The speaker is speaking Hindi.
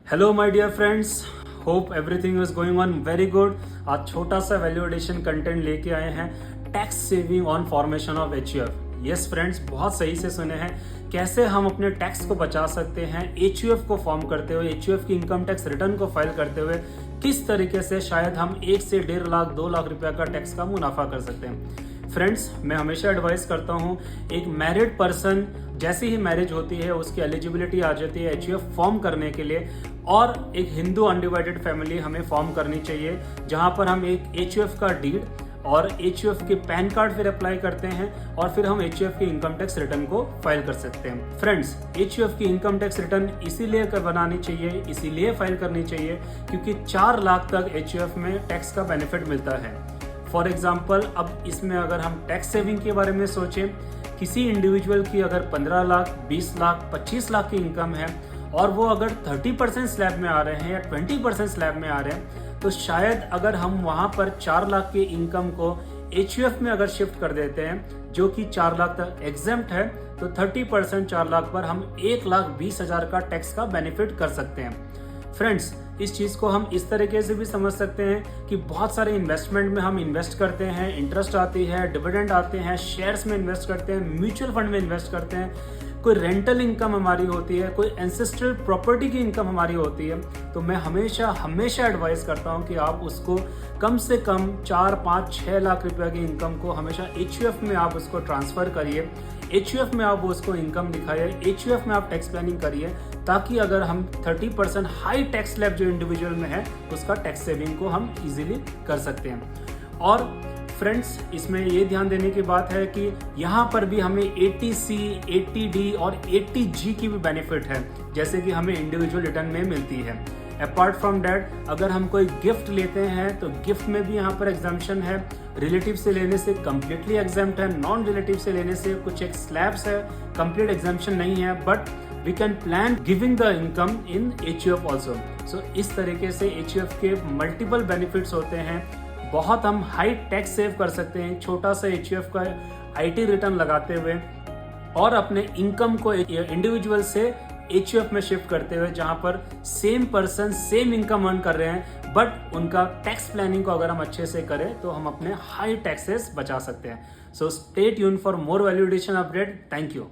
Hello my dear friends, hope everything is going on very good. आज छोटा सा वैल्यू एडिशन कंटेंट लेके आए हैं, tax saving on formation of HUF. Yes friends, बहुत सही से सुने हैं। कैसे हम अपने टैक्स को बचा सकते हैं एचयूएफ को फॉर्म करते हुए, एचयूएफ की इनकम टैक्स रिटर्न को फाइल करते हुए किस तरीके से शायद हम 1 से 1.5 लाख 2 लाख रुपया का टैक्स का मुनाफा कर सकते हैं। फ्रेंड्स, मैं हमेशा एडवाइस करता हूँ, एक मैरिड पर्सन जैसे ही मैरिज होती है उसकी एलिजिबिलिटी आ जाती है एचयूएफ फॉर्म करने के लिए, और एक हिंदू अनडिवाइडेड फैमिली हमें फॉर्म करनी चाहिए जहां पर हम एक एचयूएफ का डीड और एचयूएफ के पैन कार्ड फिर अप्लाई करते हैं और फिर हम एचयूएफ की इनकम टैक्स रिटर्न को फाइल कर सकते हैं। फ्रेंड्स, एचयूएफ की इनकम टैक्स रिटर्न इसीलिए बनानी चाहिए, इसीलिए फाइल करनी चाहिए क्योंकि 4 लाख तक एचयूएफ में टैक्स का बेनिफिट मिलता है। फॉर एग्जाम्पल, अब इसमें अगर हम टैक्स सेविंग के बारे में सोचें, किसी इंडिविजुअल की अगर 15 लाख 20 लाख 25 लाख की इनकम है और वो अगर 30% स्लैब में आ रहे हैं या 20% स्लैब में आ रहे हैं, तो शायद अगर हम वहां पर 4 लाख की इनकम को एचयूएफ में अगर शिफ्ट कर देते हैं जो कि 4 लाख तक एग्जेम्प्ट है, तो 30% 4 लाख पर हम 1,20,000 का टैक्स का बेनिफिट कर सकते हैं। फ्रेंड्स, इस चीज को हम इस तरीके से भी समझ सकते हैं कि बहुत सारे इन्वेस्टमेंट में हम इन्वेस्ट करते हैं, इंटरेस्ट आती है, डिविडेंड आते हैं, शेयर्स में इन्वेस्ट करते हैं, म्यूचुअल फंड में इन्वेस्ट करते हैं, कोई रेंटल इनकम हमारी होती है, कोई एंसेस्ट्रल प्रॉपर्टी की इनकम हमारी होती है। तो मैं हमेशा एडवाइस करता हूं कि आप उसको कम से कम 4, 5, 6 लाख रुपए की इनकम को हमेशा एचयूएफ में आप उसको ट्रांसफर करिए, एचयूएफ में आप उसको इनकम दिखाइए, एचयूएफ में आप टैक्स प्लानिंग करिए, ताकि अगर हम 30% हाई टैक्स स्लैब जो इंडिविजुअल में है उसका टैक्स सेविंग को हम इजीली कर सकते हैं। और फ्रेंड्स, इसमें ये ध्यान देने की बात है कि यहाँ पर भी हमें 80C, 80D और 80G की भी बेनिफिट है, जैसे कि हमें इंडिविजुअल रिटर्न में मिलती है। अपार्ट फ्रॉम दैट, अगर हम कोई गिफ्ट लेते हैं तो गिफ्ट में भी यहाँ पर एग्जाम्पशन है, रिलेटिव से लेने से कंप्लीटली एग्जाम्प्ट है, नॉन रिलेटिव से लेने से कुछ एक स्लैब्स है, कंप्लीट एग्जाम्पशन नहीं है, but we can plan giving the income in HUF also. So इस तरीके से एचयूएफ के मल्टीपल बेनिफिट्स होते हैं। बहुत हम हाई टैक्स सेव कर सकते हैं छोटा सा एचयूएफ का आईटी रिटर्न लगाते हुए और अपने इनकम को इंडिविजुअल से एचयूएफ में शिफ्ट करते हुए, जहां पर same person same income earn कर रहे हैं, बट उनका टैक्स प्लानिंग को अगर हम अच्छे से करें तो हम अपने हाई टैक्सेस बचा सकते हैं। So stay tune for more value addition update. Thank you.